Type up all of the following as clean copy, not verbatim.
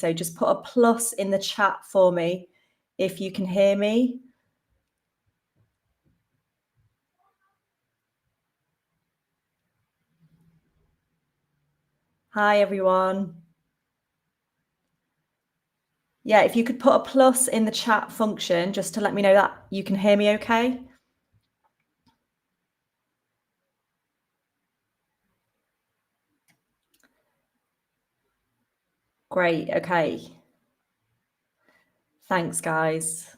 So just put a plus in the chat for me if you can hear me. Hi, everyone. Yeah, if you could put a plus in the chat function just to let me know that you can hear me okay. Great, okay. Thanks, guys.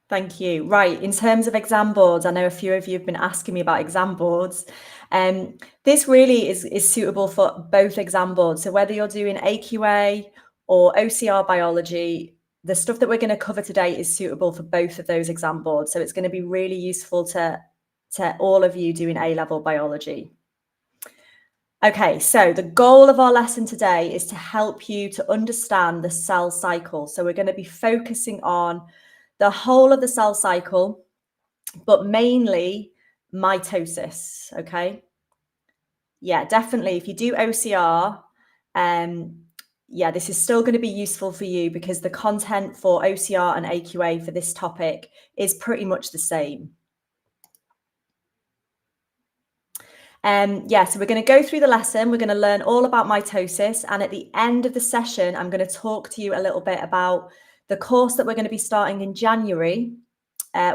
Thank you. Right, in terms of exam boards, I know a few of you have been asking me about exam boards. This really is suitable for both exam boards. So whether you're doing AQA or OCR biology, the stuff that we're going to cover today is suitable for both of those exam boards. So it's going to be really useful to all of you doing A-level biology. Okay, so the goal of our lesson today is to help you to understand the cell cycle. So we're going to be focusing on the whole of the cell cycle, but mainly mitosis, okay? Yeah, definitely. If you do OCR, yeah, this is still going to be useful for you because the content for OCR and AQA for this topic is pretty much the same. Yeah, so we're going to go through the lesson. We're going to learn all about mitosis. And at the end of the session, I'm going to talk to you a little bit about the course that we're going to be starting in January,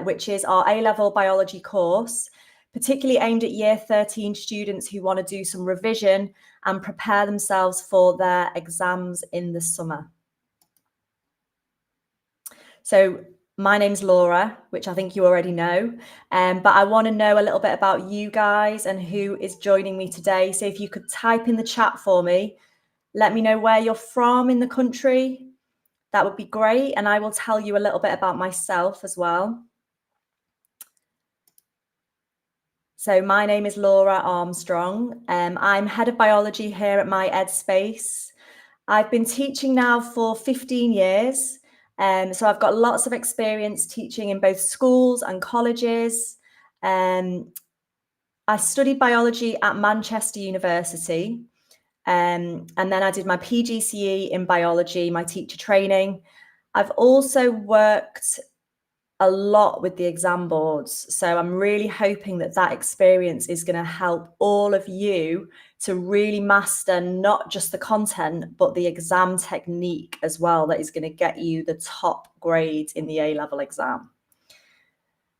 which is our A-level biology course, particularly aimed at year 13 students who want to do some revision and prepare themselves for their exams in the summer. So my name's Laura, which I think you already know, but I want to know a little bit about you guys and who is joining me today. So if you could type in the chat for me, let me know where you're from in the country. That would be great. And I will tell you a little bit about myself as well. So my name is Laura Armstrong. I'm head of biology here at my ed space. I've been teaching now for 15 years. So I've got lots of experience teaching in both schools and colleges. I studied biology at Manchester University. And then I did my PGCE in biology, my teacher training. I've also worked a lot with the exam boards. So I'm really hoping that that experience is going to help all of you to really master not just the content, but the exam technique as well, that is going to get you the top grades in the A-level exam.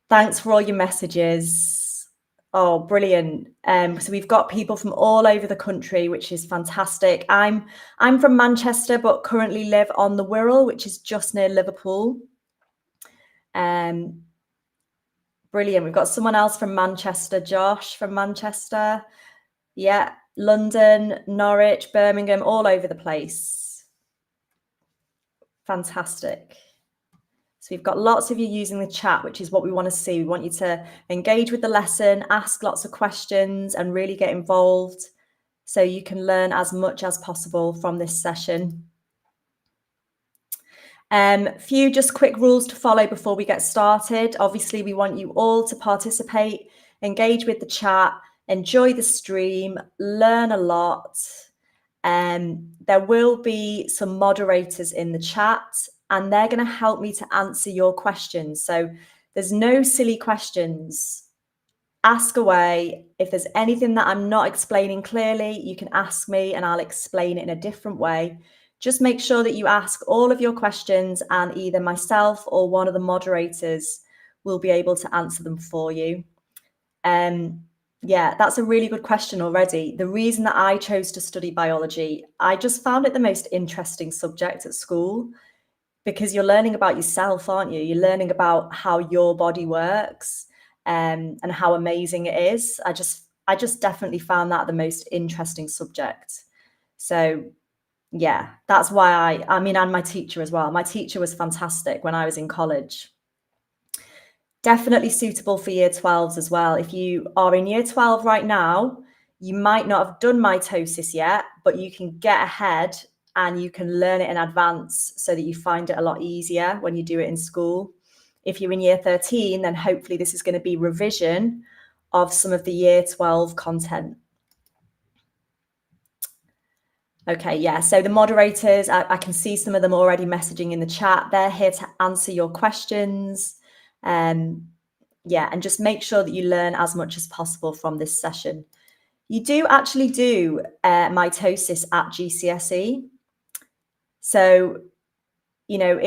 Thanks for all your messages. Oh, brilliant. So we've got people from all over the country, which is fantastic. I'm from Manchester, but currently live on the Wirral, which is just near Liverpool. Brilliant. We've got someone else from Manchester, Josh from Manchester. Yeah, London, Norwich, Birmingham, all over the place. Fantastic. So we've got lots of you using the chat, which is what we want to see. We want you to engage with the lesson, ask lots of questions, and really get involved so you can learn as much as possible from this session. Few just quick rules to follow before we get started. Obviously, we want you all to participate, engage with the chat, enjoy the stream, learn a lot. There will be some moderators in the chat, and they're going to help me to answer your questions. So there's no silly questions. Ask away. If there's anything that I'm not explaining clearly, you can ask me and I'll explain it in a different way. Just make sure that you ask all of your questions and either myself or one of the moderators will be able to answer them for you. Yeah, that's a really good question already. The reason that I chose to study biology, I just found it the most interesting subject at school because you're learning about yourself, aren't you? You're learning about how your body works and how amazing it is. I just definitely found that the most interesting subject. So yeah, that's why I mean, and my teacher as well. My teacher was fantastic when I was in college. Definitely suitable for year 12s as well. If you are in year 12 right now, you might not have done mitosis yet, but you can get ahead and you can learn it in advance so that you find it a lot easier when you do it in school. If you're in year 13, then hopefully this is going to be revision of some of the year 12 content. Okay, yeah, so the moderators, I can see some of them already messaging in the chat. They're here to answer your questions. Yeah, and just make sure that you learn as much as possible from this session. You do actually do mitosis at GCSE. So, you know,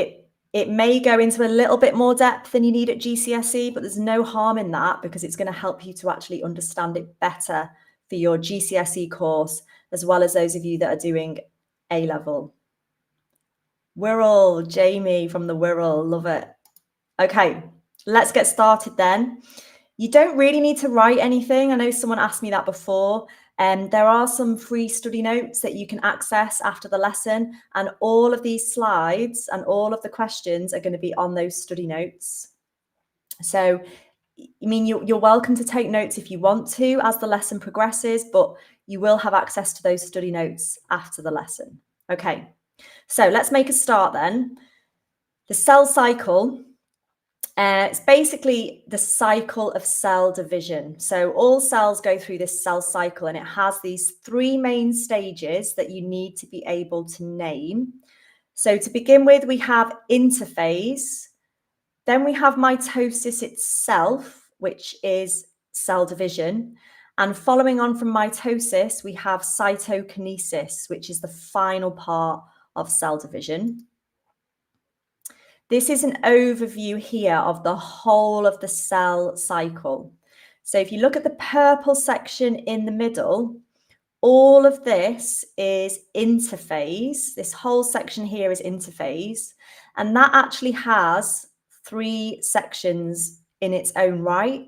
it may go into a little bit more depth than you need at GCSE, but there's no harm in that because it's going to help you to actually understand it better for your GCSE course, as well as those of you that are doing A-level. Wirral, Jamie from the Wirral, love it. Okay, let's get started then. You don't really need to write anything. I know someone asked me that before. There are some free study notes that you can access after the lesson, and all of these slides and all of the questions are going to be on those study notes. So, I mean, you're welcome to take notes if you want to as the lesson progresses, but you will have access to those study notes after the lesson. Okay, so let's make a start then. The cell cycle. It's basically the cycle of cell division. So all cells go through this cell cycle, and it has these three main stages that you need to be able to name. So to begin with, we have interphase. Then we have mitosis itself, which is cell division. And following on from mitosis, we have cytokinesis, which is the final part of cell division. This is an overview here of the whole of the cell cycle. So if you look at the purple section in the middle, all of this is interphase. This whole section here is interphase, and that actually has three sections in its own right.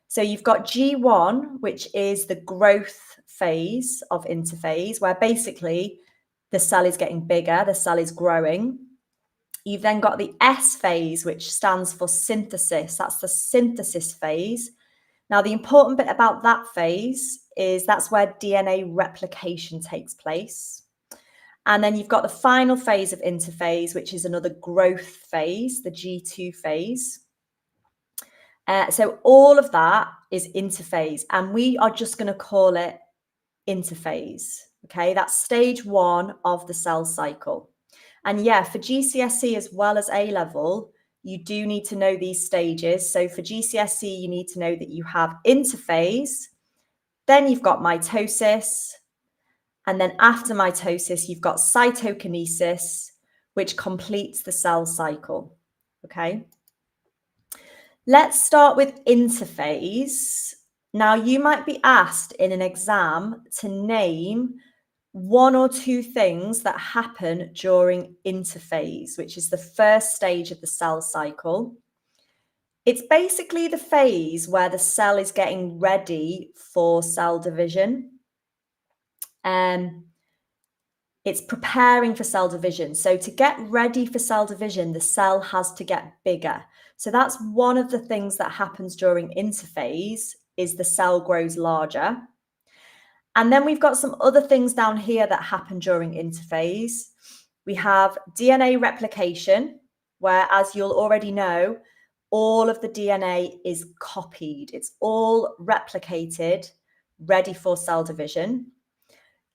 So you've got G1, which is the growth phase of interphase, where basically the cell is getting bigger, the cell is growing. You've then got the S phase, which stands for synthesis. That's the synthesis phase. Now, the important bit about that phase is that's where DNA replication takes place. And then you've got the final phase of interphase, which is another growth phase, the G2 phase. So all of that is interphase, and we are just going to call it interphase. Okay, that's stage one of the cell cycle. And yeah, for GCSE as well as A-level, you do need to know these stages. So for GCSE, you need to know that you have interphase, then you've got mitosis, and then after mitosis, you've got cytokinesis, which completes the cell cycle. Okay. Let's start with interphase. Now, you might be asked in an exam to name one or two things that happen during interphase, which is the first stage of the cell cycle. It's basically the phase where the cell is getting ready for cell division. It's preparing for cell division. So to get ready for cell division, the cell has to get bigger. So that's one of the things that happens during interphase, is the cell grows larger. And then we've got some other things down here that happen during interphase. We have DNA replication, where, as you'll already know, all of the DNA is copied. It's all replicated, ready for cell division.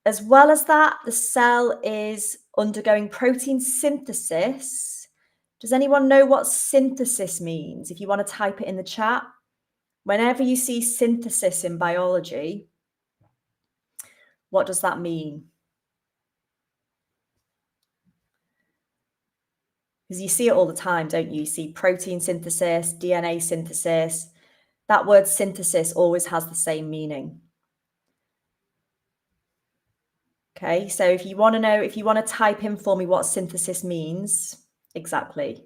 As well as that, the cell is undergoing protein synthesis. Does anyone know what synthesis means? If you want to type it in the chat. Whenever you see synthesis in biology, what does that mean? Because you see it all the time, don't you? You see protein synthesis, DNA synthesis. That word synthesis always has the same meaning. Okay, so if you want to know, if you want to type in for me what synthesis means, exactly.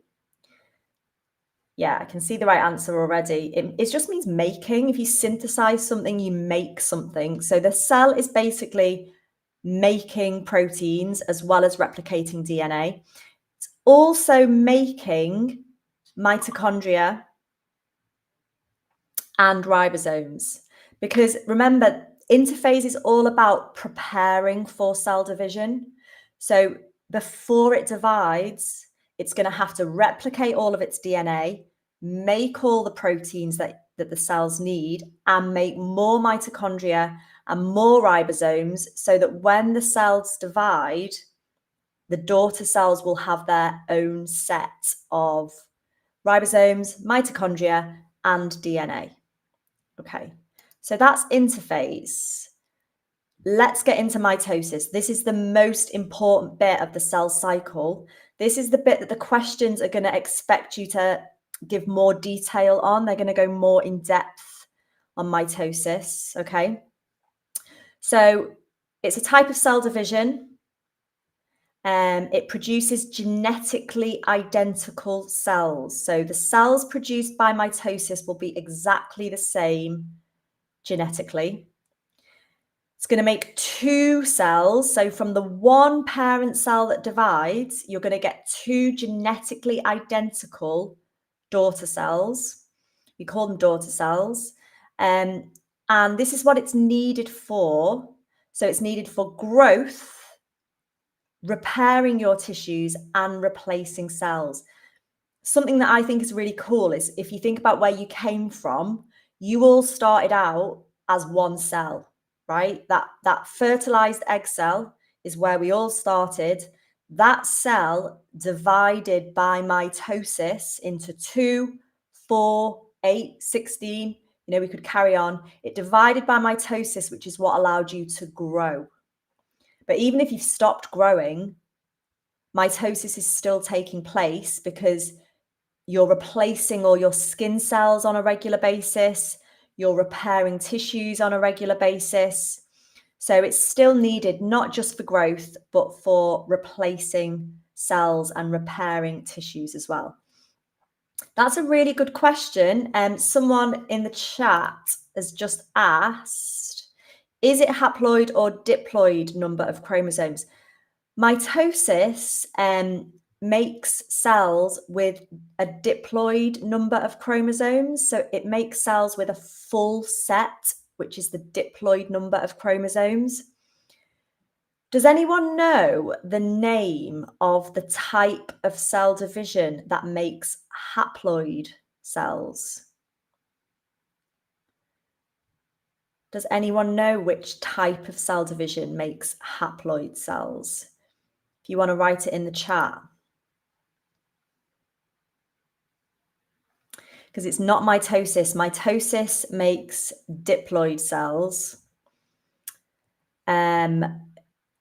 Yeah, I can see the right answer already. It just means making. If you synthesize something, you make something. So the cell is basically making proteins as well as replicating DNA. It's also making mitochondria and ribosomes. Because remember, interphase is all about preparing for cell division. So before it divides, it's going to have to replicate all of its DNA, make all the proteins that that the cells need and make more mitochondria and more ribosomes, so that when the cells divide, the daughter cells will have their own set of ribosomes, mitochondria, and DNA. Okay, so that's interphase. Let's get into mitosis. This is the most important bit of the cell cycle. This is the bit that the questions are going to expect you to give more detail on. They're going to go more in depth on mitosis, okay? So it's a type of cell division. It produces genetically identical cells. So the cells produced by mitosis will be exactly the same genetically. It's going to make two cells. So from the one parent cell that divides, you're going to get two genetically identical daughter cells. We call them daughter cells. And this is what it's needed for. So it's needed for growth, repairing your tissues, and replacing cells. Something that I think is really cool is if you think about where you came from, you all started out as one cell, right? That fertilized egg cell is where we all started. That cell divided by mitosis into 2, 4, 8, 16. We could carry on. It divided by mitosis, which is what allowed you to grow. But even if you've stopped growing, mitosis is still taking place because you're replacing all your skin cells on a regular basis. You're repairing tissues on a regular basis. So it's still needed, not just for growth, but for replacing cells and repairing tissues as well. That's a really good question. Someone in the chat has just asked, is it haploid or diploid number of chromosomes? Mitosis makes cells with a diploid number of chromosomes. So it makes cells with a full set, which is the diploid number of chromosomes. Does anyone know the name of the type of cell division that makes haploid cells? Does anyone know which type of cell division makes haploid cells? If you want to write it in the chat. Because it's not mitosis. Mitosis makes diploid cells.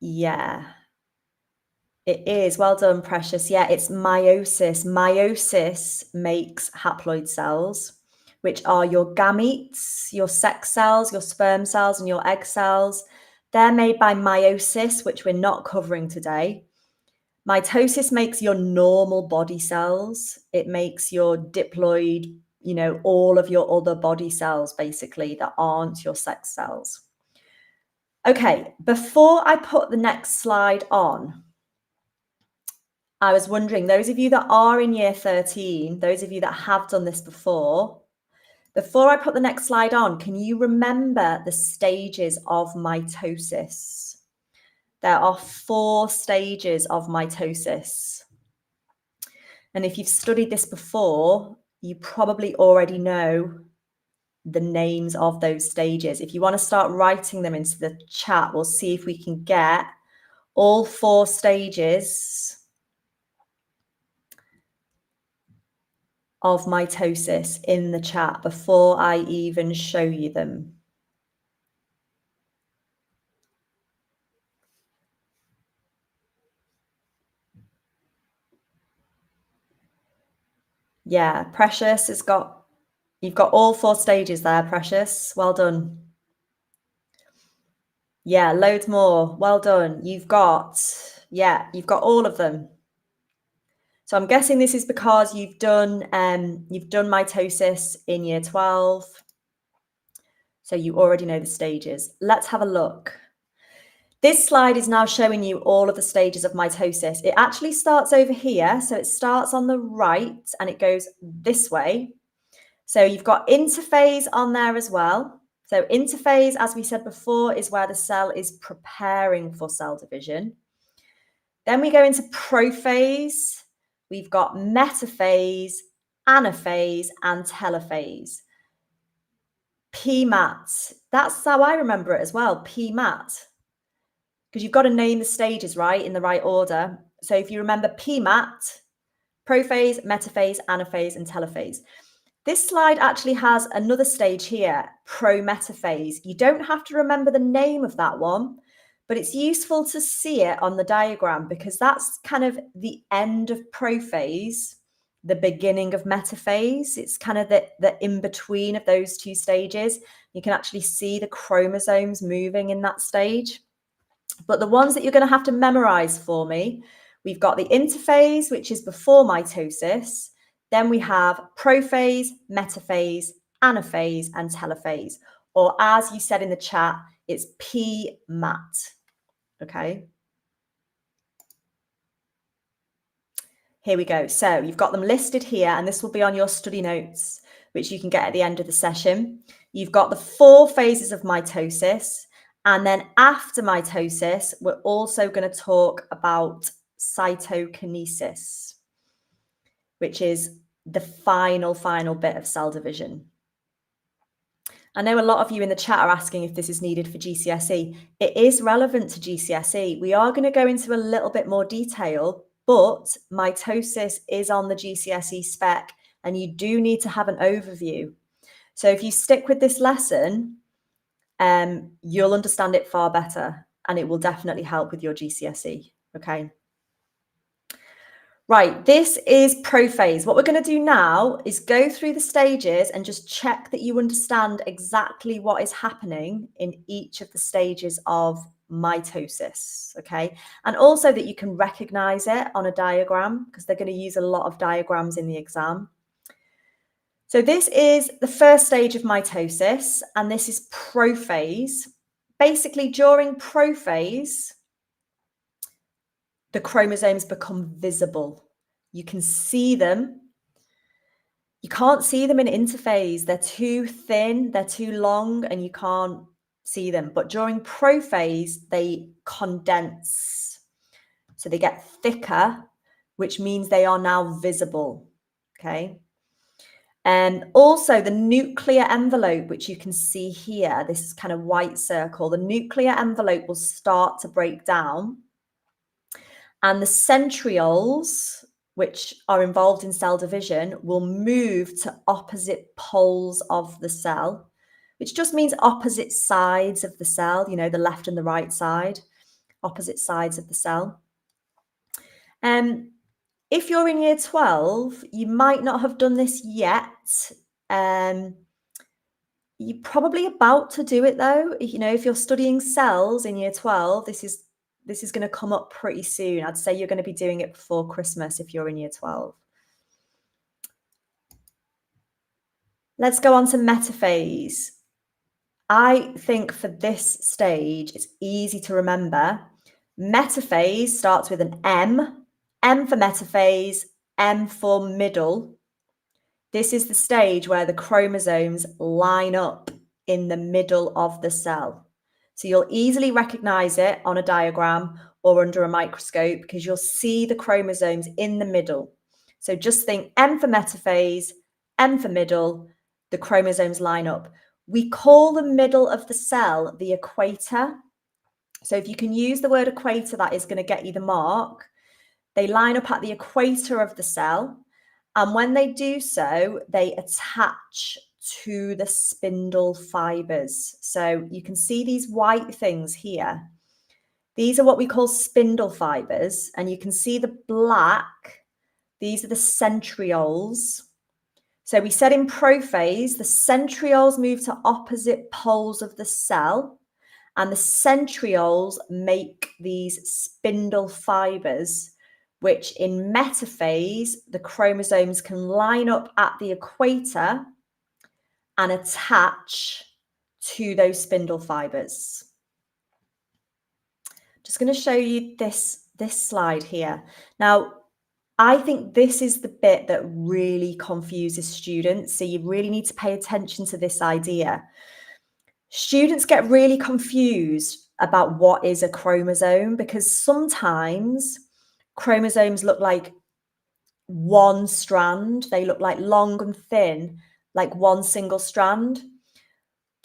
Yeah, it is. Well done, Precious. Yeah, it's meiosis. Meiosis makes haploid cells, which are your gametes, your sex cells, your sperm cells, and your egg cells. They're made by meiosis, which we're not covering today. Mitosis makes your normal body cells. It makes your diploid, all of your other body cells, basically, that aren't your sex cells. Okay, before I put the next slide on, I was wondering, those of you that are in year 13, those of you that have done this before I put the next slide on, can you remember the stages of mitosis? There are 4 stages of mitosis. And if you've studied this before, you probably already know the names of those stages. If you want to start writing them into the chat, we'll see if we can get all 4 stages of mitosis in the chat before I even show you them. Yeah, Precious has you've got all 4 stages there, Precious. Well done. Yeah, loads more. Well done. You've got all of them. So I'm guessing this is because you've done mitosis in year 12. So you already know the stages. Let's have a look. This slide is now showing you all of the stages of mitosis. It actually starts over here. So it starts on the right and it goes this way. So you've got interphase on there as well. So interphase, as we said before, is where the cell is preparing for cell division. Then we go into prophase. We've got metaphase, anaphase, and telophase. PMAT. That's how I remember it as well, PMAT. Because you've got to name the stages, right, in the right order. So if you remember PMAT, prophase, metaphase, anaphase, and telophase. This slide actually has another stage here, prometaphase. You don't have to remember the name of that one, but it's useful to see it on the diagram because that's kind of the end of prophase, the beginning of metaphase. It's kind of the in-between of those two stages. You can actually see the chromosomes moving in that stage. But the ones that you're going to have to memorize for me, we've got the interphase, which is before mitosis. Then we have prophase, metaphase, anaphase, and telophase. Or as you said in the chat, it's PMAT. Okay. Here we go. So you've got them listed here, and this will be on your study notes, which you can get at the end of the session. You've got the 4 phases of mitosis. And then after mitosis, we're also going to talk about cytokinesis, which is the final bit of cell division. I know a lot of you in the chat are asking if this is needed for GCSE. It is relevant to GCSE. We are going to go into a little bit more detail, but mitosis is on the GCSE spec, and you do need to have an overview. So if you stick with this lesson, you'll understand it far better, and it will definitely help with your GCSE. Okay. Right, this is prophase. What we're going to do now is go through the stages and just check that you understand exactly what is happening in each of the stages of mitosis, okay? And also that you can recognize it on a diagram, because they're going to use a lot of diagrams in the exam. So this is the first stage of mitosis, and this is prophase. Basically, during prophase, the chromosomes become visible. You can see them. You can't see them in interphase. They're too thin, they're too long, and you can't see them. But during prophase, they condense. So they get thicker, which means they are now visible, okay? And also the nuclear envelope, which you can see here, this kind of white circle, the nuclear envelope will start to break down. And the centrioles, which are involved in cell division, will move to opposite poles of the cell, which just means opposite sides of the cell, you know, the left and the right side, opposite sides of the cell. If you're in year 12, you might not have done this yet. You're probably about to do it though. You know, if you're studying cells in year 12, this is going to come up pretty soon. I'd say you're going to be doing it before Christmas if you're in year 12. Let's go on to metaphase. I think for this stage, it's easy to remember. Metaphase starts with an M for metaphase, M for middle. This is the stage where the chromosomes line up in the middle of the cell. So you'll easily recognize it on a diagram or under a microscope because you'll see the chromosomes in the middle. So just think M for metaphase, M for middle, the chromosomes line up. We call the middle of the cell the equator. So if you can use the word equator, that is going to get you the mark. They line up at the equator of the cell. And when they do so, they attach to the spindle fibers. So you can see these white things here. These are what we call spindle fibers. And you can see the black. These are the centrioles. So we said in prophase, the centrioles move to opposite poles of the cell. And the centrioles make these spindle fibers, which in metaphase, the chromosomes can line up at the equator and attach to those spindle fibers. Just going to show you this slide here. Now, I think this is the bit that really confuses students. So you really need to pay attention to this idea. Students get really confused about what is a chromosome because sometimes chromosomes look like one strand. They look like long and thin, like one single strand.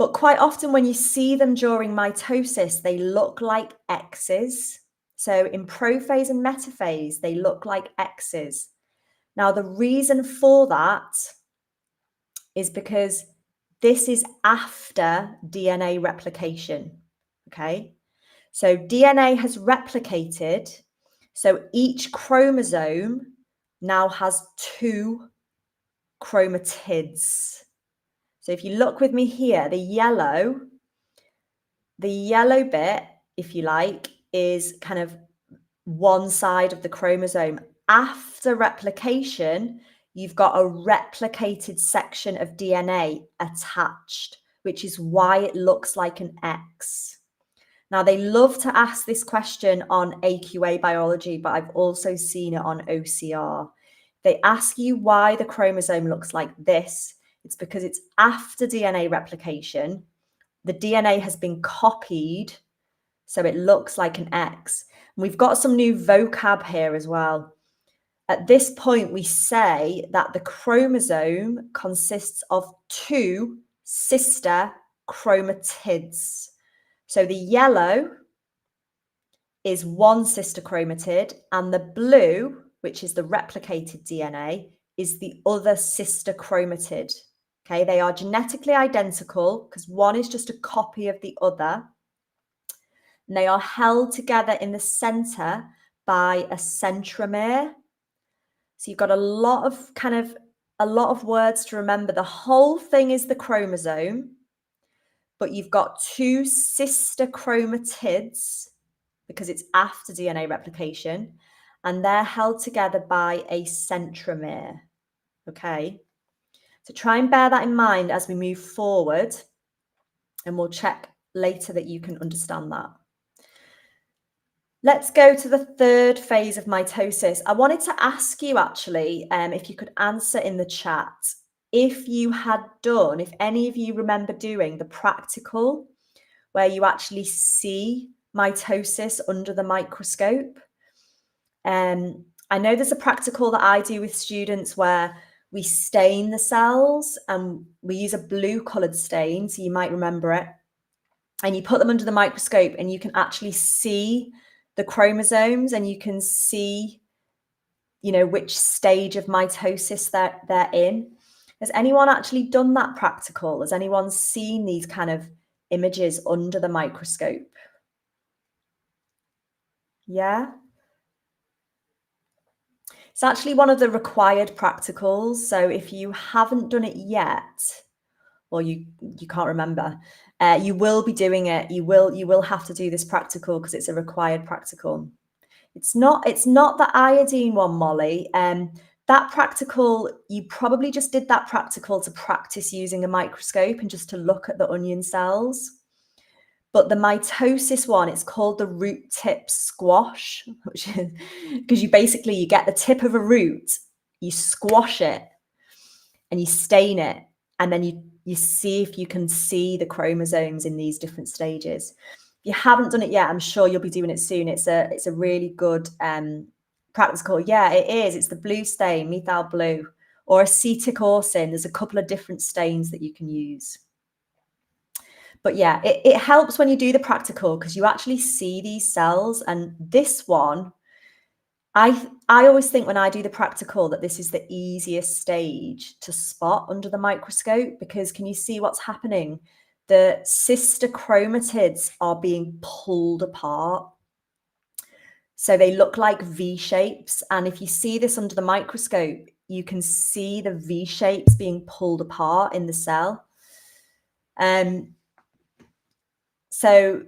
But quite often when you see them during mitosis, they look like X's. So in prophase and metaphase, they look like X's. Now, the reason for that is because this is after DNA replication, okay? So DNA has replicated, so each chromosome now has 2 chromatids. So if you look with me here, the yellow bit, if you like, is kind of one side of the chromosome. After replication, you've got a replicated section of DNA attached, which is why it looks like an X. Now, they love to ask this question on AQA biology, but I've also seen it on OCR. They ask you why the chromosome looks like this. It's because it's after DNA replication. The DNA has been copied, so it looks like an X. And we've got some new vocab here as well. At this point, we say that the chromosome consists of 2 sister chromatids. So the yellow is one sister chromatid, and the blue, which is the replicated DNA, is the other sister chromatid. Okay, they are genetically identical because one is just a copy of the other. And they are held together in the center by a centromere. So you've got a lot of words to remember. The whole thing is the chromosome, but you've got 2 sister chromatids because it's after DNA replication, and they're held together by a centromere. Okay, so try and bear that in mind as we move forward, and we'll check later that you can understand that. Let's go to the 3rd phase of mitosis. I wanted to ask you actually, if you could answer in the chat, if any of you remember doing the practical where you actually see mitosis under the microscope. I know there's a practical that I do with students where we stain the cells and we use a blue colored stain, so you might remember it, and you put them under the microscope and you can actually see the chromosomes and you can see, which stage of mitosis they're in. Has anyone actually done that practical? Has anyone seen these kind of images under the microscope? Yeah. It's actually one of the required practicals. So if you haven't done it yet, or you can't remember, you will be doing it. You will have to do this practical because it's a required practical. It's not the iodine one, Molly. That practical, you probably just did that practical to practice using a microscope and just to look at the onion cells. But the mitosis one, it's called the root tip squash, which is because you get the tip of a root, you squash it and you stain it, and then you see if you can see the chromosomes in these different stages. If you haven't done it yet, I'm sure you'll be doing it soon. It's a really good practical. Yeah, it is. It's the blue stain, methyl blue, or acetic orsin. There's a couple of different stains that you can use. But yeah, it helps when you do the practical because you actually see these cells. And this one, I always think when I do the practical that this is the easiest stage to spot under the microscope, because can you see what's happening? The sister chromatids are being pulled apart. So they look like V shapes. And if you see this under the microscope, you can see the V shapes being pulled apart in the cell. So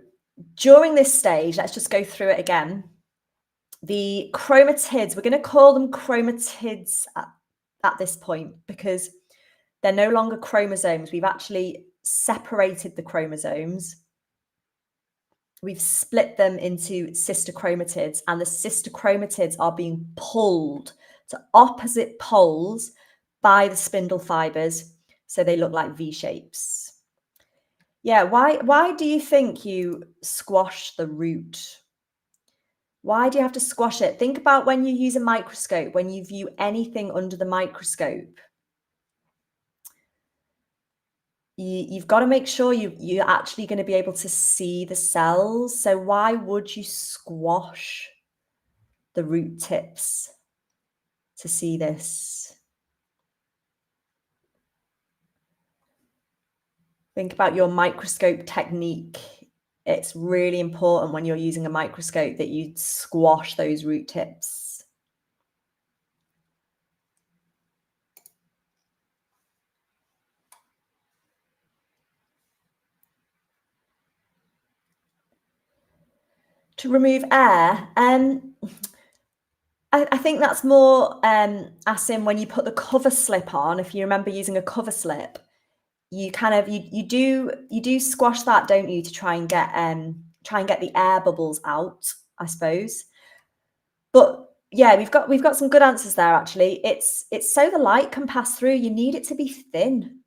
during this stage, let's just go through it again. The chromatids, we're going to call them chromatids at this point because they're no longer chromosomes. We've actually separated the chromosomes. We've split them into sister chromatids, and the sister chromatids are being pulled to opposite poles by the spindle fibers, so they look like V shapes. Yeah, why do you think you squash the root? Why do you have to squash it? Think about when you use a microscope, when you view anything under the microscope. you've got to make sure you're actually going to be able to see the cells. So why would you squash the root tips to see this? Think about your microscope technique. It's really important when you're using a microscope that you squash those root tips. To remove air, I think that's more as in when you put the cover slip on. If you remember using a cover slip, you kind of you do squash that, don't you, to try and get the air bubbles out, I suppose. But yeah, we've got some good answers there actually. It's so the light can pass through. You need it to be thin.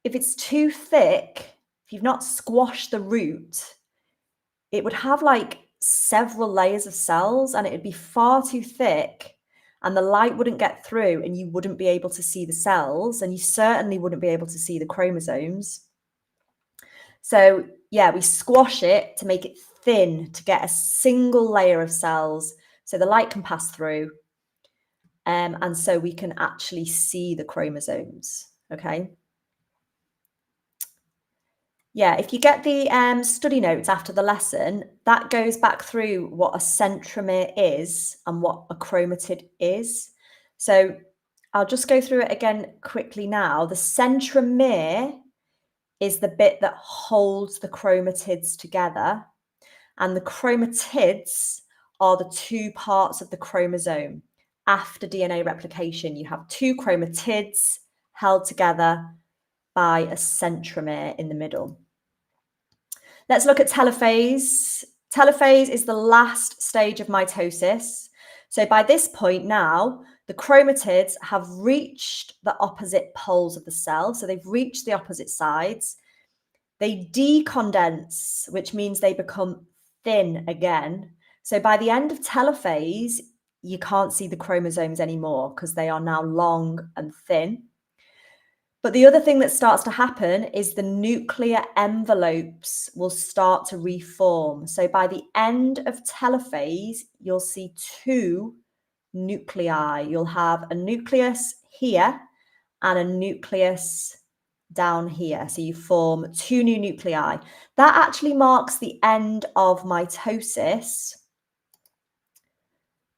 If it's too thick, if you've not squashed the root, it would have like several layers of cells and it would be far too thick and the light wouldn't get through and you wouldn't be able to see the cells and you certainly wouldn't be able to see the chromosomes. So yeah, we squash it to make it thin to get a single layer of cells so the light can pass through and so we can actually see the chromosomes, okay? Yeah, if you get the study notes after the lesson, that goes back through what a centromere is and what a chromatid is. So I'll just go through it again quickly now. The centromere is the bit that holds the chromatids together, and the chromatids are the two parts of the chromosome. After DNA replication, you have two chromatids held together by a centromere in the middle. Let's look at telophase. Telophase is the last stage of mitosis. So by this point now, the chromatids have reached the opposite poles of the cell. So they've reached the opposite sides. They decondense, which means they become thin again. So by the end of telophase, you can't see the chromosomes anymore because they are now long and thin. But the other thing that starts to happen is the nuclear envelopes will start to reform. So by the end of telophase, you'll see two nuclei. You'll have a nucleus here and a nucleus down here. So you form two new nuclei. That actually marks the end of mitosis.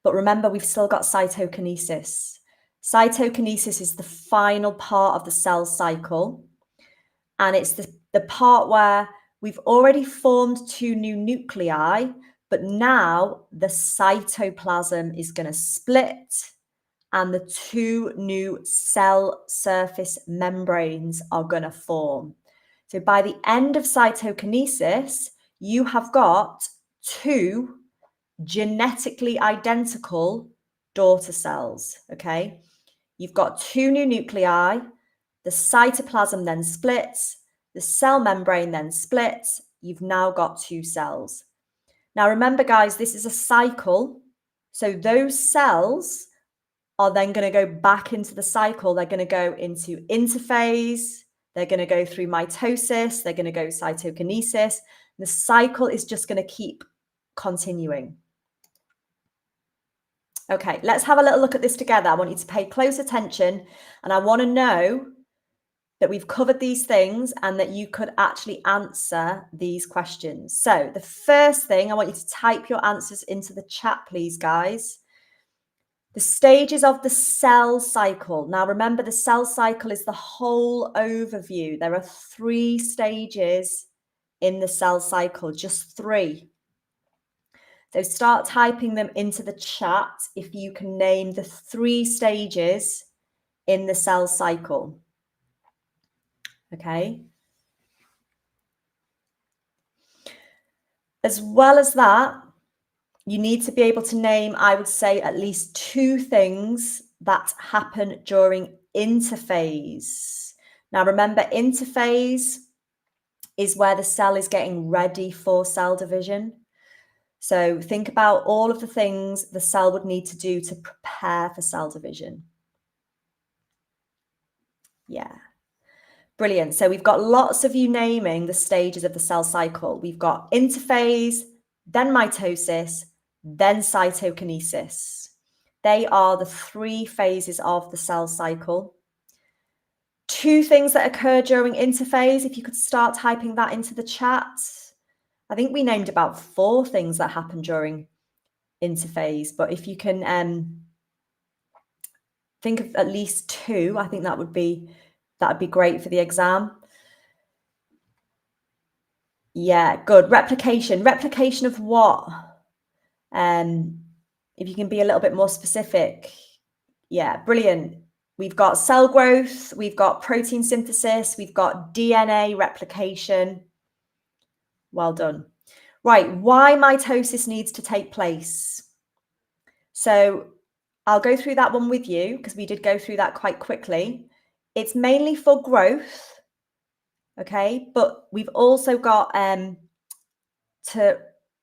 But remember, we've still got cytokinesis. Cytokinesis is the final part of the cell cycle. And it's the part where we've already formed two new nuclei, but now the cytoplasm is going to split and the two new cell surface membranes are going to form. So by the end of cytokinesis, you have got two genetically identical daughter cells, okay? You've got two new nuclei, the cytoplasm then splits, the cell membrane then splits, you've now got two cells. Now remember guys, this is a cycle, so those cells are then going to go back into the cycle. They're going to go into interphase, they're going to go through mitosis, they're going to go cytokinesis. The cycle is just going to keep continuing. Okay, let's have a little look at this together. I want you to pay close attention and I want to know that we've covered these things and that you could actually answer these questions. So the first thing, I want you to type your answers into the chat, please, guys. The stages of the cell cycle. Now, remember, the cell cycle is the whole overview. There are 3 stages in the cell cycle, just 3. So start typing them into the chat if you can name the 3 stages in the cell cycle. Okay. As well as that, you need to be able to name, I would say, at least 2 things that happen during interphase. Now, remember, interphase is where the cell is getting ready for cell division. So think about all of the things the cell would need to do to prepare for cell division. Yeah. Brilliant. So we've got lots of you naming the stages of the cell cycle. We've got interphase, then mitosis, then cytokinesis. They are the 3 phases of the cell cycle. 2 things that occur during interphase, if you could start typing that into the chat. I think we named about 4 things that happen during interphase, but if you can think of at least 2, I think that would be great for the exam. Yeah, good. Replication. Replication of what? If you can be a little bit more specific. Yeah, brilliant. We've got cell growth, we've got protein synthesis, we've got DNA replication. Well done. Right, why mitosis needs to take place. So I'll go through that one with you because we did go through that quite quickly. It's mainly for growth, okay? But we've also got to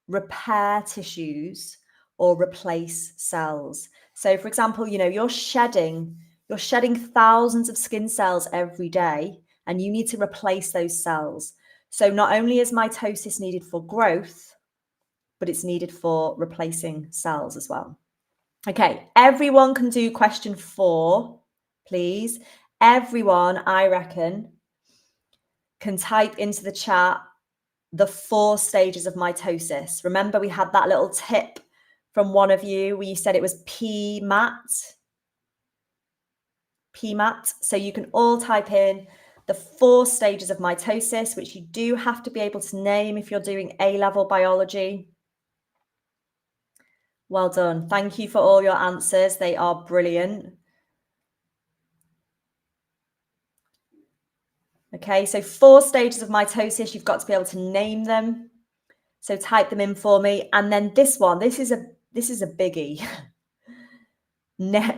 repair tissues or replace cells. So for example, you know, you're shedding thousands of skin cells every day and you need to replace those cells. So not only is mitosis needed for growth, but it's needed for replacing cells as well. Okay, everyone can do question 4, please. Everyone, I reckon, can type into the chat the 4 stages of mitosis. Remember, we had that little tip from one of you where you said it was PMAT. PMAT. So you can all type in the 4 stages of mitosis, which you do have to be able to name if you're doing A-level biology. Well done. Thank you for all your answers. They are brilliant. Okay, so 4 stages of mitosis, you've got to be able to name them. So type them in for me. And then this one, this is a biggie.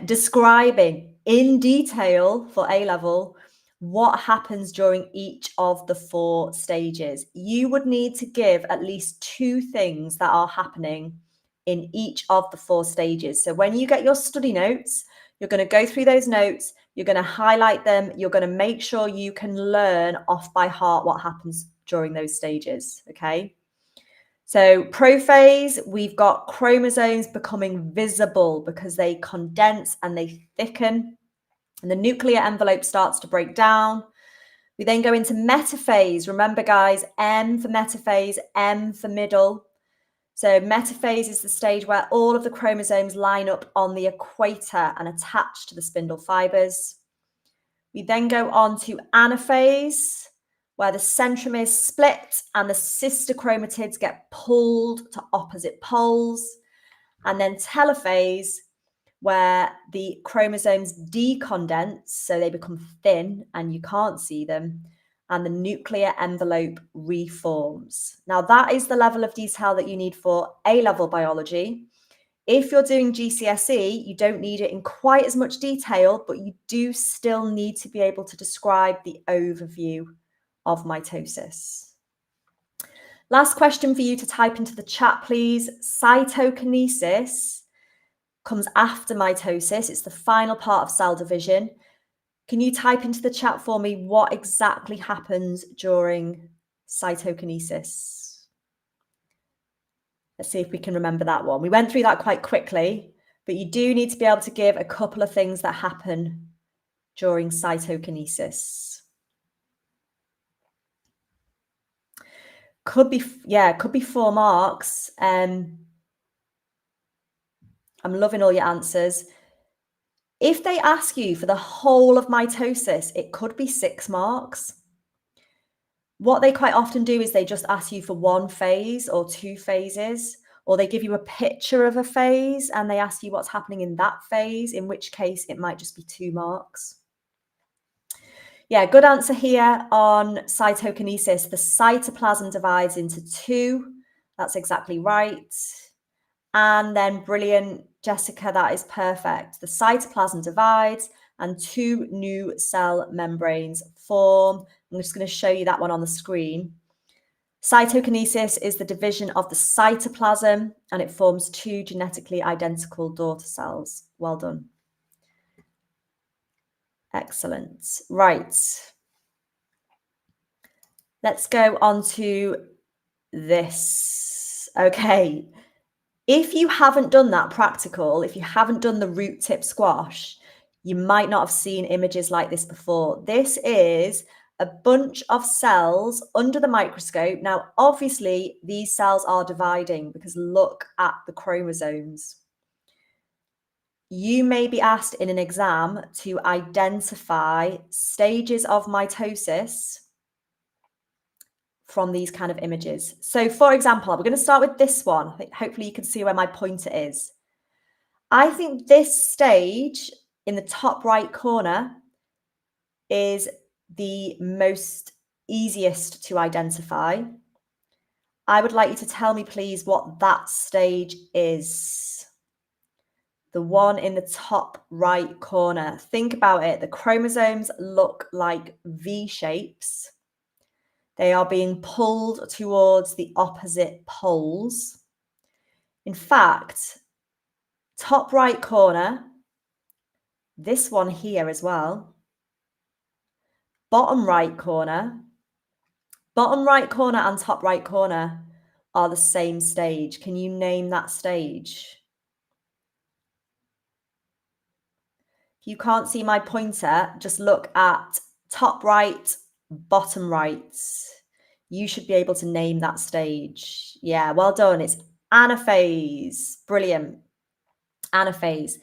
Describing in detail for A-level what happens during each of the 4 stages. You would need to give at least 2 things that are happening in each of the 4 stages. So when you get your study notes, you're going to go through those notes, you're going to highlight them, you're going to make sure you can learn off by heart what happens during those stages, okay? So prophase, we've got chromosomes becoming visible because they condense and they thicken, and the nuclear envelope starts to break down. We then go into metaphase. Remember, guys, M for metaphase, M for middle. So metaphase is the stage where all of the chromosomes line up on the equator and attach to the spindle fibers. We then go on to anaphase, where the centromere is split and the sister chromatids get pulled to opposite poles. And then telophase, where the chromosomes decondense, so they become thin and you can't see them, and the nuclear envelope reforms. Now, that is the level of detail that you need for A-level biology. If you're doing GCSE, you don't need it in quite as much detail, but you do still need to be able to describe the overview of mitosis. Last question for you to type into the chat, please. Cytokinesis comes after mitosis. It's the final part of cell division. Can you type into the chat for me what exactly happens during cytokinesis? Let's see if we can remember that one. We went through that quite quickly, but you do need to be able to give a couple of things that happen during cytokinesis. Could be 4 marks. I'm loving all your answers. If they ask you for the whole of mitosis, it could be 6 marks. What they quite often do is they just ask you for 1 phase or 2 phases, or they give you a picture of a phase and they ask you what's happening in that phase, in which case it might just be 2 marks. Yeah, good answer here on cytokinesis. The cytoplasm divides into 2. That's exactly right. And then brilliant, Jessica, that is perfect. The cytoplasm divides and 2 new cell membranes form. I'm just going to show you that one on the screen. Cytokinesis is the division of the cytoplasm and it forms 2 genetically identical daughter cells. Well done. Excellent. Right. Let's go on to this. Okay. If you haven't done that practical, if you haven't done the root tip squash, you might not have seen images like this before. This is a bunch of cells under the microscope. Now, obviously, these cells are dividing because look at the chromosomes. You may be asked in an exam to identify stages of mitosis from these kind of images. So, for example, we're going to start with this one. Hopefully you can see where my pointer is. I think this stage in the top right corner is the most easiest to identify. I would like you to tell me, please, what that stage is. The one in the top right corner. Think about it. The chromosomes look like V shapes. They are being pulled towards the opposite poles. In fact, top right corner, this one here as well, bottom right corner and top right corner are the same stage. Can you name that stage? If you can't see my pointer, just look at top right, bottom right. You should be able to name that stage. Yeah, well done. It's anaphase. Brilliant. Anaphase.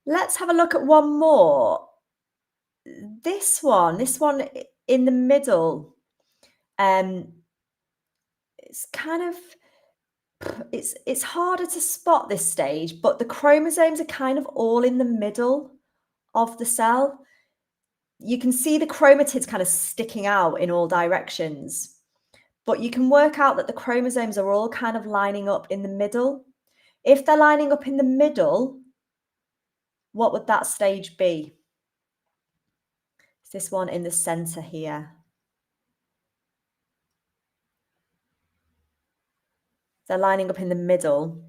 Let's have a look at one more. This one in the middle. It's kind of, it's harder to spot this stage, but the chromosomes are kind of all in the middle of the cell. You can see the chromatids kind of sticking out in all directions, but you can work out that the chromosomes are all kind of lining up in the middle. If they're lining up in the middle, what would that stage be? It's this one in the center here. They're lining up in the middle.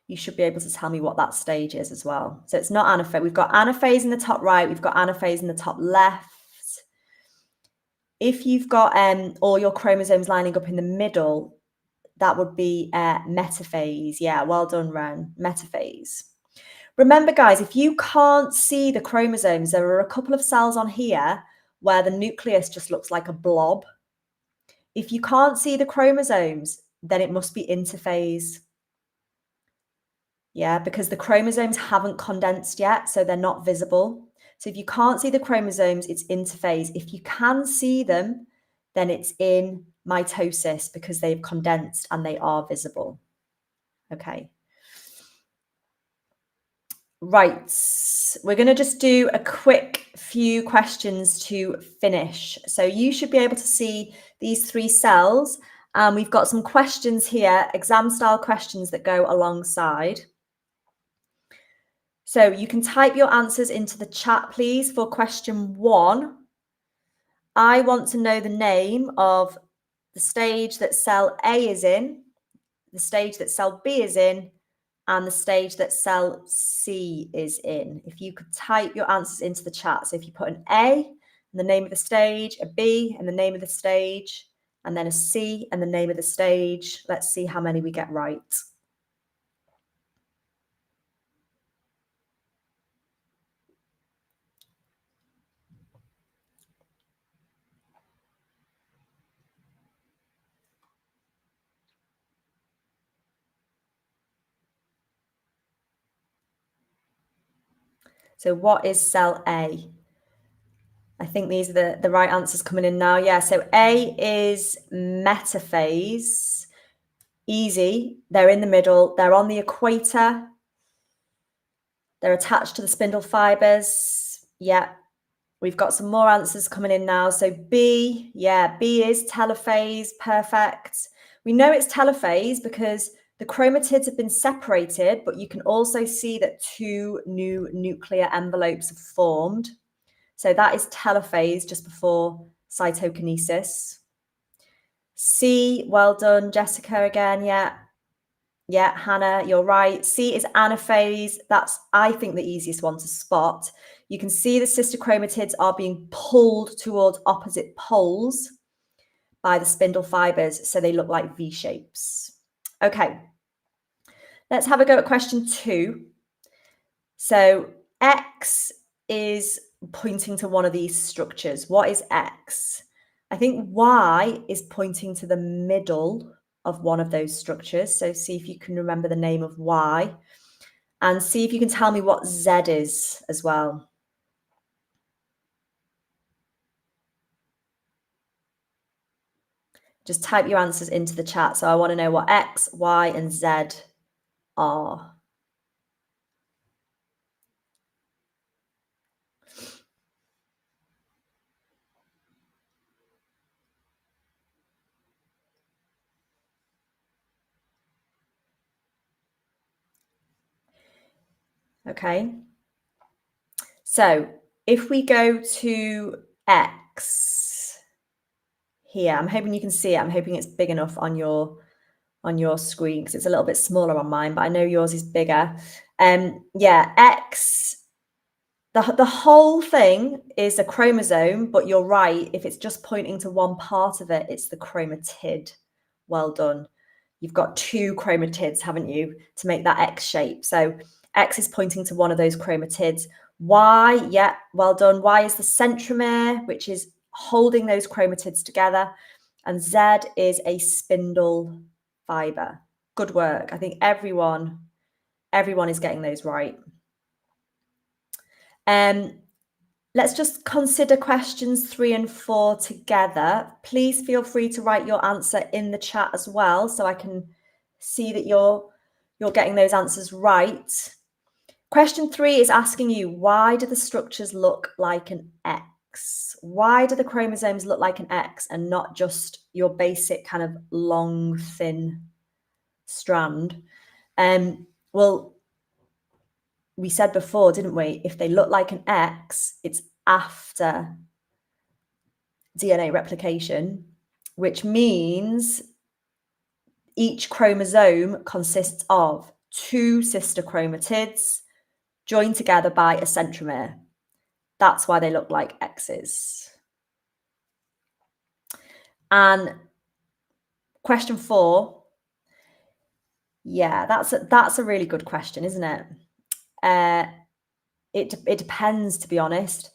You should be able to tell me what that stage is as well. So it's not anaphase. We've got anaphase in the top right. We've got anaphase in the top left. If you've got all your chromosomes lining up in the middle, that would be metaphase. Yeah, well done, Ren. Metaphase. Remember, guys, if you can't see the chromosomes, there are a couple of cells on here where the nucleus just looks like a blob. If you can't see the chromosomes, then it must be interphase. Yeah, because the chromosomes haven't condensed yet, so they're not visible. So if you can't see the chromosomes, it's interphase. If you can see them, then it's in mitosis because they've condensed and they are visible. Okay. Right, we're going to just do a quick few questions to finish. So you should be able to see these three cells. We've got some questions here, exam style questions that go alongside. So you can type your answers into the chat, please, for question 1. I want to know the name of the stage that cell A is in, the stage that cell B is in, and the stage that cell C is in. If you could type your answers into the chat. So if you put an A and the name of the stage, a B and the name of the stage, and then a C and the name of the stage, let's see how many we get right. So what is cell A? I think these are the right answers coming in now. Yeah, so A is metaphase. Easy. They're in the middle. They're on the equator. They're attached to the spindle fibers. Yeah, we've got some more answers coming in now. So B, yeah, B is telophase. Perfect. We know it's telophase because the chromatids have been separated, but you can also see that 2 new nuclear envelopes have formed. So that is telophase just before cytokinesis. C, well done, Jessica again. Yeah, Hannah, you're right. C is anaphase. That's, I think, the easiest one to spot. You can see the sister chromatids are being pulled towards opposite poles. by the spindle fibers, so they look like V shapes. Okay, let's have a go at question 2. So X is pointing to one of these structures. What is X? I think Y is pointing to the middle of one of those structures. So see if you can remember the name of Y, and see if you can tell me what Z is as well. Just type your answers into the chat. So I want to know what X, Y, and Z are. Okay. So if we go to X here, I'm hoping you can see it. I'm hoping it's big enough on your screen, because it's a little bit smaller on mine, but I know yours is bigger. Yeah, X, the whole thing is a chromosome, but you're right. If it's just pointing to one part of it, it's the chromatid. Well done. You've got 2 chromatids, haven't you, to make that X shape. So X is pointing to one of those chromatids. Y, yeah, well done. Y is the centromere, which is holding those chromatids together. And Z is a spindle fiber. Good work. I think everyone is getting those right. Let's just consider questions 3 and 4 together. Please feel free to write your answer in the chat as well, so I can see that you're getting those answers right. Question 3 is asking you, why do the structures look like an X? Why do the chromosomes look like an X and not just your basic kind of long, thin strand? Well, we said before, didn't we? If they look like an X, it's after DNA replication, which means each chromosome consists of 2 sister chromatids joined together by a centromere. That's why they look like X's. And question 4, yeah, that's a really good question, isn't it? It depends, to be honest.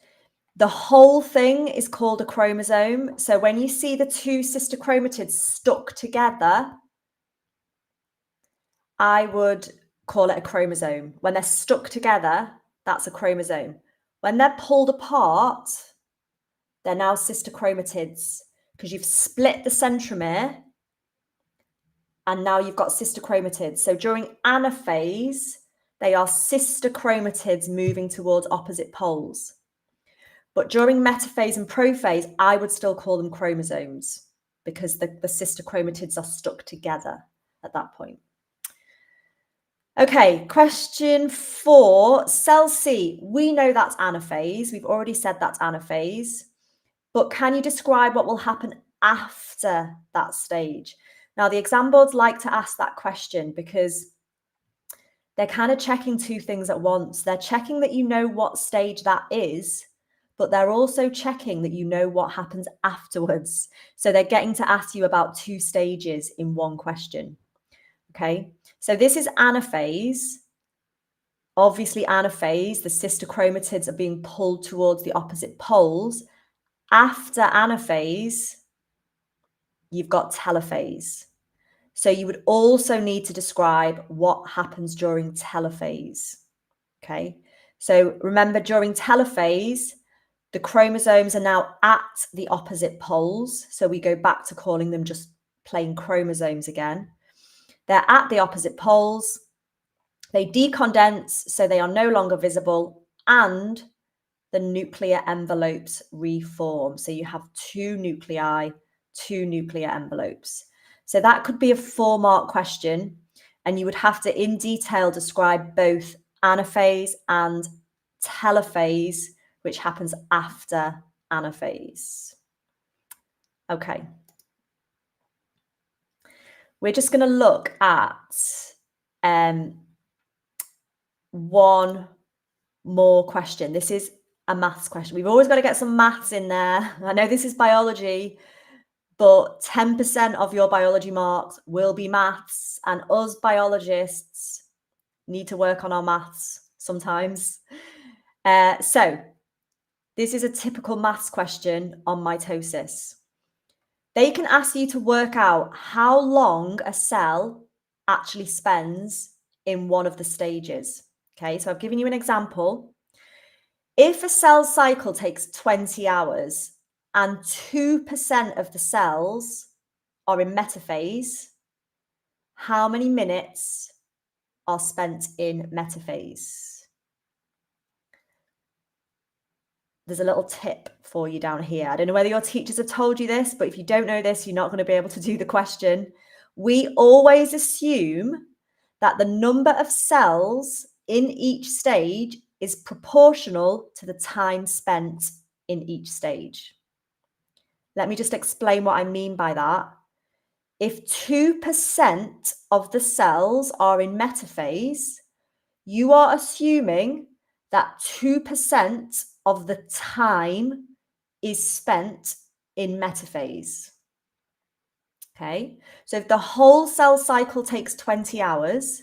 The whole thing is called a chromosome. So when you see the 2 sister chromatids stuck together, I would call it a chromosome. When they're stuck together, that's a chromosome. When they're pulled apart, they're now sister chromatids, because you've split the centromere and now you've got sister chromatids. So during anaphase, they are sister chromatids moving towards opposite poles. But during metaphase and prophase, I would still call them chromosomes, because the sister chromatids are stuck together at that point. Okay, question 4, cell C. We know that's anaphase. We've already said that's anaphase. But can you describe what will happen after that stage? Now, the exam boards like to ask that question because they're kind of checking 2 things at once. They're checking that you know what stage that is, but they're also checking that you know what happens afterwards. So they're getting to ask you about 2 stages in one question. Okay, so this is anaphase. Obviously, anaphase, the sister chromatids are being pulled towards the opposite poles. After anaphase, you've got telophase. So you would also need to describe what happens during telophase. Okay, so remember, during telophase, the chromosomes are now at the opposite poles. So we go back to calling them just plain chromosomes again. They're at the opposite poles. They decondense, so they are no longer visible, and the nuclear envelopes reform. So you have 2 nuclei, 2 nuclear envelopes. So that could be a 4-mark question, and you would have to in detail describe both anaphase and telophase, which happens after anaphase. Okay. We're just going to look at one more question. This is a maths question. We've always got to get some maths in there. I know this is biology, but 10% of your biology marks will be maths, and us biologists need to work on our maths sometimes. So this is a typical maths question on mitosis. They can ask you to work out how long a cell actually spends in one of the stages. Okay, so I've given you an example. If a cell cycle takes 20 hours and 2% of the cells are in metaphase, how many minutes are spent in metaphase? There's a little tip for you down here. I don't know whether your teachers have told you this, but if you don't know this, you're not going to be able to do the question. We always assume that the number of cells in each stage is proportional to the time spent in each stage. Let me just explain what I mean by that. If 2% of the cells are in metaphase, you are assuming that 2% of the time is spent in metaphase. Okay, so if the whole cell cycle takes 20 hours,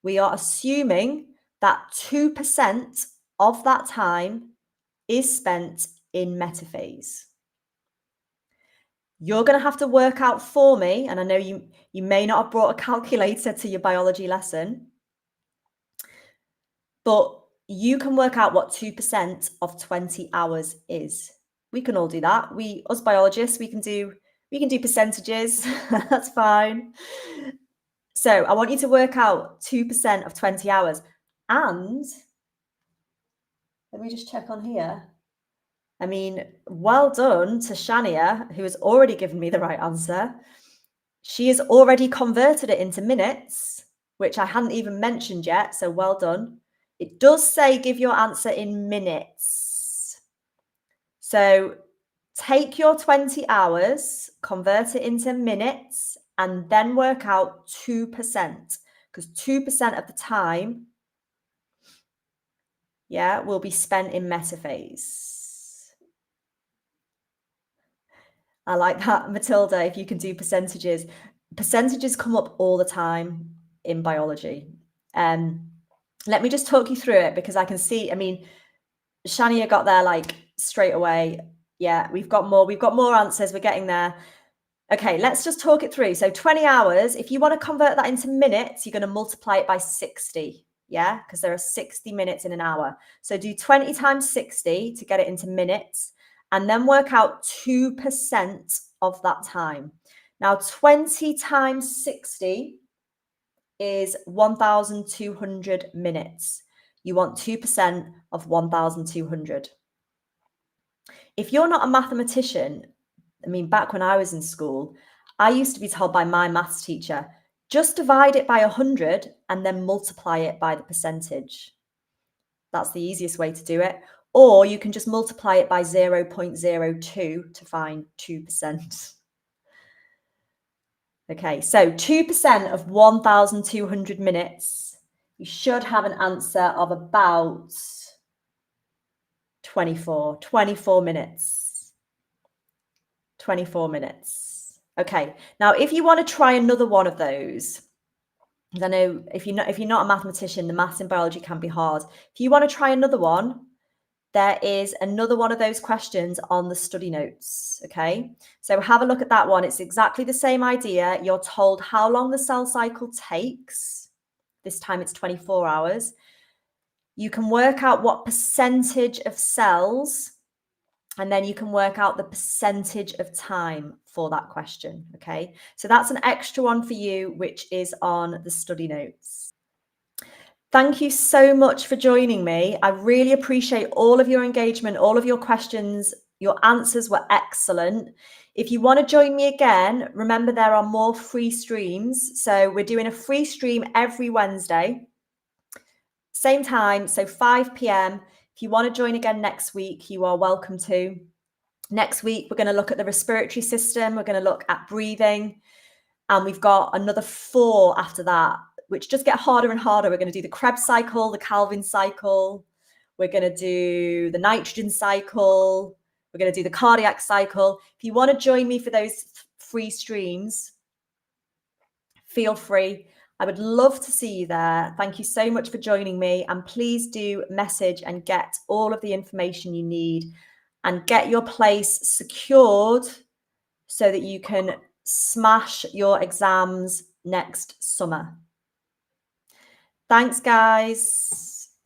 we are assuming that 2% of that time is spent in metaphase. You're going to have to work out for me, and I know you may not have brought a calculator to your biology lesson, but you can work out what 2% of 20 hours is. We can all do that. Us biologists, we can do percentages. That's fine. So I want you to work out 2% of 20 hours. And let me just check on here. I mean, well done to Shania, who has already given me the right answer. She has already converted it into minutes, which I hadn't even mentioned yet. So well done. It does say give your answer in minutes. So take your 20 hours, convert it into minutes, and then work out 2%, because 2% of the time, will be spent in metaphase. I like that, Matilda, if you can do percentages. Percentages come up all the time in biology. Let me just talk you through it, because I can see, I mean, Shania got there like straight away. Yeah, we've got more answers. We're getting there. Okay, let's just talk it through. So 20 hours, if you want to convert that into minutes, you're going to multiply it by 60. Yeah, because there are 60 minutes in an hour. So do 20 times 60 to get it into minutes, and then work out 2% of that time. Now, 20 times 60 is 1,200 minutes. You want 2% of 1,200. If you're not a mathematician, I mean, back when I was in school, I used to be told by my maths teacher, just divide it by 100 and then multiply it by the percentage. That's the easiest way to do it. Or you can just multiply it by 0.02 to find 2%. Okay, so 2% of 1,200 minutes, you should have an answer of about 24 minutes. 24 minutes. Okay, now if you want to try another one of those, because I know if you're not a mathematician, the maths in biology can be hard. If you want to try another one, there is another one of those questions on the study notes, okay? So have a look at that one. It's exactly the same idea. You're told how long the cell cycle takes. This time it's 24 hours. You can work out what percentage of cells, and then you can work out the percentage of time for that question, okay? So that's an extra one for you, which is on the study notes. Thank you so much for joining me. I really appreciate all of your engagement, all of your questions. Your answers were excellent. If you want to join me again, remember there are more free streams. So we're doing a free stream every Wednesday, same time, so 5 p.m. If you want to join again next week, you are welcome to. Next week, we're going to look at the respiratory system. We're going to look at breathing. And we've got another 4 after that, which just get harder and harder. We're going to do the Krebs cycle, the Calvin cycle. We're going to do the nitrogen cycle. We're going to do the cardiac cycle. If you want to join me for those free streams, feel free. I would love to see you there. Thank you so much for joining me. And please do message and get all of the information you need and get your place secured so that you can smash your exams next summer. Thanks, guys.